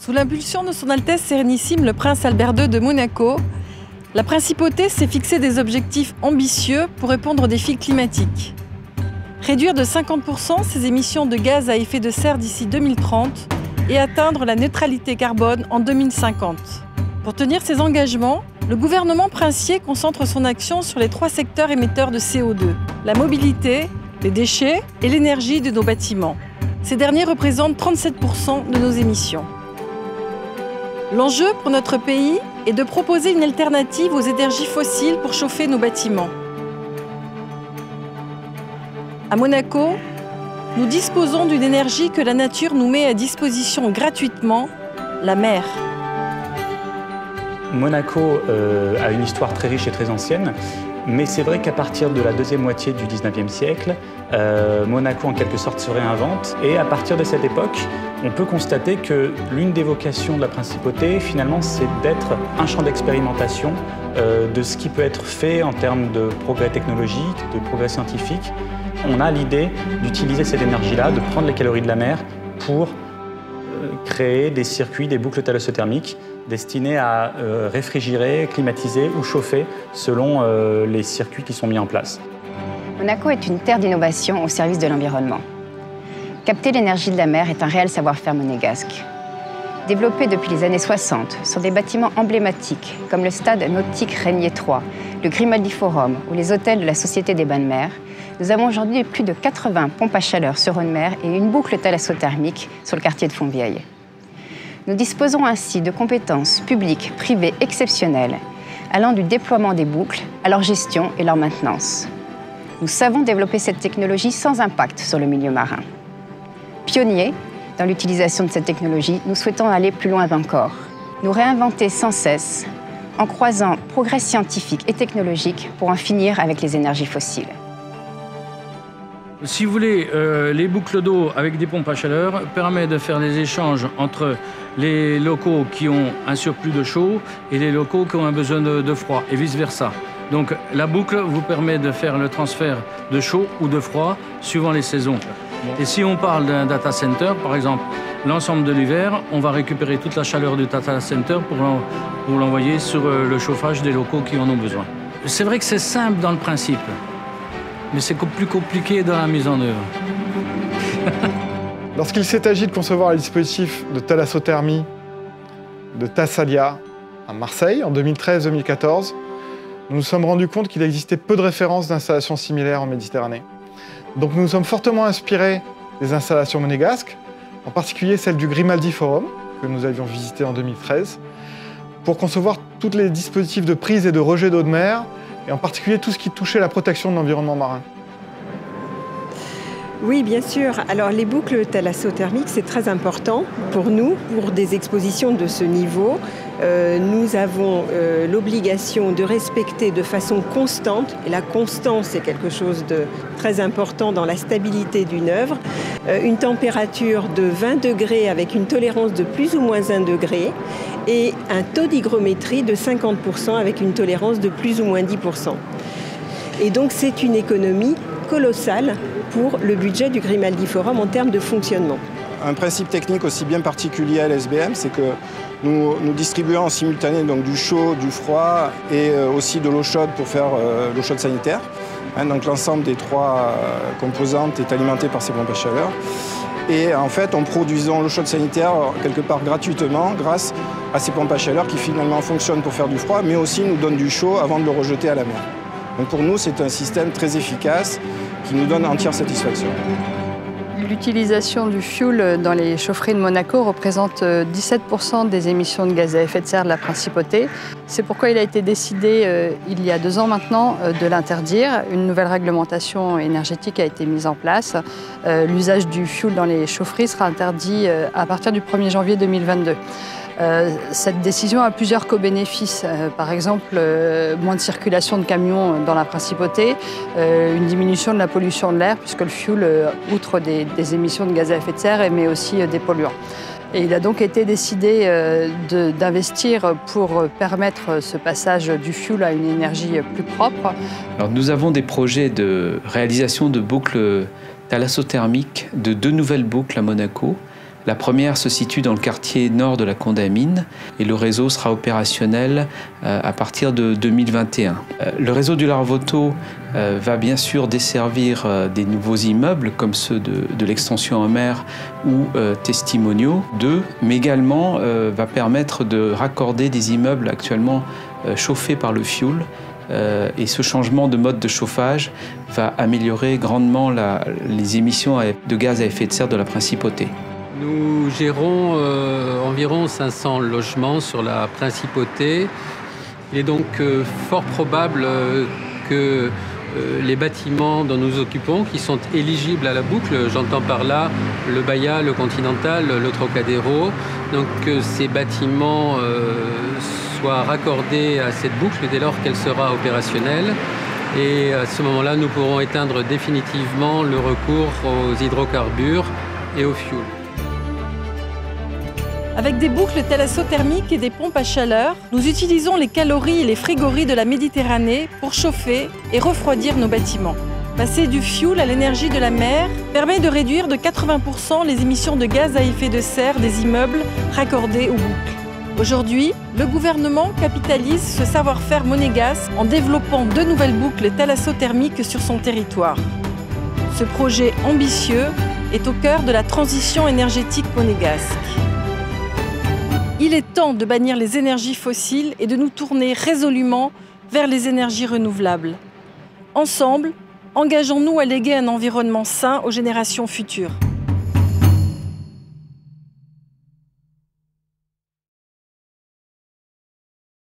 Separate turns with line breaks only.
Sous l'impulsion de son Altesse Sérénissime le Prince Albert II de Monaco, la Principauté s'est fixé des objectifs ambitieux pour répondre aux défis climatiques. Réduire de 50% ses émissions de gaz à effet de serre d'ici 2030 et atteindre la neutralité carbone en 2050. Pour tenir ses engagements, le gouvernement princier concentre son action sur les 3 secteurs émetteurs de CO2, la mobilité, les déchets et l'énergie de nos bâtiments. Ces derniers représentent 37% de nos émissions. L'enjeu pour notre pays est de proposer une alternative aux énergies fossiles pour chauffer nos bâtiments. À Monaco, nous disposons d'une énergie que la nature nous met à disposition gratuitement, la mer.
Monaco a une histoire très riche et très ancienne, mais c'est vrai qu'à partir de la deuxième moitié du 19e siècle, Monaco en quelque sorte se réinvente. Et à partir de cette époque, on peut constater que l'une des vocations de la Principauté, finalement, c'est d'être un champ d'expérimentation de ce qui peut être fait en termes de progrès technologiques, de progrès scientifiques. On a l'idée d'utiliser cette énergie-là, de prendre les calories de la mer pour créer des circuits, des boucles thalassothermiques destinés à réfrigérer, climatiser ou chauffer selon les circuits qui sont mis en place.
Monaco est une terre d'innovation au service de l'environnement. Capter l'énergie de la mer est un réel savoir-faire monégasque. Développé depuis les années 60 sur des bâtiments emblématiques comme le stade nautique Régnier 3, le Grimaldi Forum ou les hôtels de la Société des Bains de Mer, nous avons aujourd'hui plus de 80 pompes à chaleur sur Rhône-Mer et une boucle thalassothermique sur le quartier de Fontvieille. Nous disposons ainsi de compétences publiques, privées exceptionnelles, allant du déploiement des boucles à leur gestion et leur maintenance. Nous savons développer cette technologie sans impact sur le milieu marin. Pionniers dans l'utilisation de cette technologie, nous souhaitons aller plus loin encore. Nous réinventer sans cesse en croisant progrès scientifiques et technologiques pour en finir avec les énergies fossiles.
Si vous voulez, les boucles d'eau avec des pompes à chaleur permettent de faire des échanges entre les locaux qui ont un surplus de chaud et les locaux qui ont un besoin de froid, et vice-versa. Donc la boucle vous permet de faire le transfert de chaud ou de froid suivant les saisons. Et si on parle d'un data center, par exemple, l'ensemble de l'hiver, on va récupérer toute la chaleur du data center pour l'envoyer sur le chauffage des locaux qui en ont besoin. C'est vrai que c'est simple dans le principe, mais c'est plus compliqué dans la mise en œuvre.
Lorsqu'il s'est agi de concevoir le dispositif de thalassothermie de Thassalia à Marseille en 2013-2014, nous nous sommes rendus compte qu'il existait peu de références d'installations similaires en Méditerranée. Donc nous nous sommes fortement inspirés des installations monégasques, en particulier celle du Grimaldi Forum, que nous avions visité en 2013, pour concevoir tous les dispositifs de prise et de rejet d'eau de mer, et en particulier tout ce qui touchait la protection de l'environnement marin.
Oui, bien sûr. Alors les boucles thalassothermiques, c'est très important pour nous, pour des expositions de ce niveau. Nous avons l'obligation de respecter de façon constante, et la constance est quelque chose de très important dans la stabilité d'une œuvre, une température de 20 degrés avec une tolérance de plus ou moins 1 degré et un taux d'hygrométrie de 50% avec une tolérance de plus ou moins 10%. Et donc c'est une économie colossale pour le budget du Grimaldi Forum en termes de fonctionnement.
Un principe technique aussi bien particulier à l'SBM, c'est que nous distribuons en simultané donc, du chaud, du froid et aussi de l'eau chaude pour faire l'eau chaude sanitaire. Donc l'ensemble des 3 composantes est alimenté par ces pompes à chaleur. Et en fait, on produit l'eau chaude sanitaire quelque part gratuitement grâce à ces pompes à chaleur qui finalement fonctionnent pour faire du froid, mais aussi nous donnent du chaud avant de le rejeter à la mer. Donc pour nous, c'est un système très efficace qui nous donne entière satisfaction.
L'utilisation du fioul dans les chaufferies de Monaco représente 17% des émissions de gaz à effet de serre de la Principauté. C'est pourquoi il a été décidé, il y a 2 ans maintenant, de l'interdire. Une nouvelle réglementation énergétique a été mise en place. L'usage du fioul dans les chaufferies sera interdit à partir du 1er janvier 2022. Cette décision a plusieurs co-bénéfices. Par exemple, moins de circulation de camions dans la Principauté, une diminution de la pollution de l'air, puisque le fioul, outre des émissions de gaz à effet de serre, émet aussi des polluants. Et il a donc été décidé d'investir pour permettre ce passage du fioul à une énergie plus propre.
Alors, nous avons des projets de réalisation de boucles thalassothermiques, de 2 nouvelles boucles à Monaco, La première se situe dans le quartier nord de la Condamine et le réseau sera opérationnel à partir de 2021. Le réseau du Larvoto va bien sûr desservir des nouveaux immeubles comme ceux de l'extension en mer ou Testimonio 2, mais également va permettre de raccorder des immeubles actuellement chauffés par le fioul. Et ce changement de mode de chauffage va améliorer grandement les émissions de gaz à effet de serre de la Principauté.
Nous gérons environ 500 logements sur la Principauté. Il est donc fort probable que les bâtiments dont nous occupons, qui sont éligibles à la boucle, j'entends par là le Bahia, le Continental, le Trocadéro, donc que ces bâtiments soient raccordés à cette boucle dès lors qu'elle sera opérationnelle. Et à ce moment-là, nous pourrons éteindre définitivement le recours aux hydrocarbures et au fioul.
Avec des boucles thalassothermiques et des pompes à chaleur, nous utilisons les calories et les frigories de la Méditerranée pour chauffer et refroidir nos bâtiments. Passer du fioul à l'énergie de la mer permet de réduire de 80% les émissions de gaz à effet de serre des immeubles raccordés aux boucles. Aujourd'hui, le gouvernement capitalise ce savoir-faire monégasque en développant de nouvelles boucles thalassothermiques sur son territoire. Ce projet ambitieux est au cœur de la transition énergétique monégasque. Il est temps de bannir les énergies fossiles et de nous tourner résolument vers les énergies renouvelables. Ensemble, engageons-nous à léguer un environnement sain aux générations futures.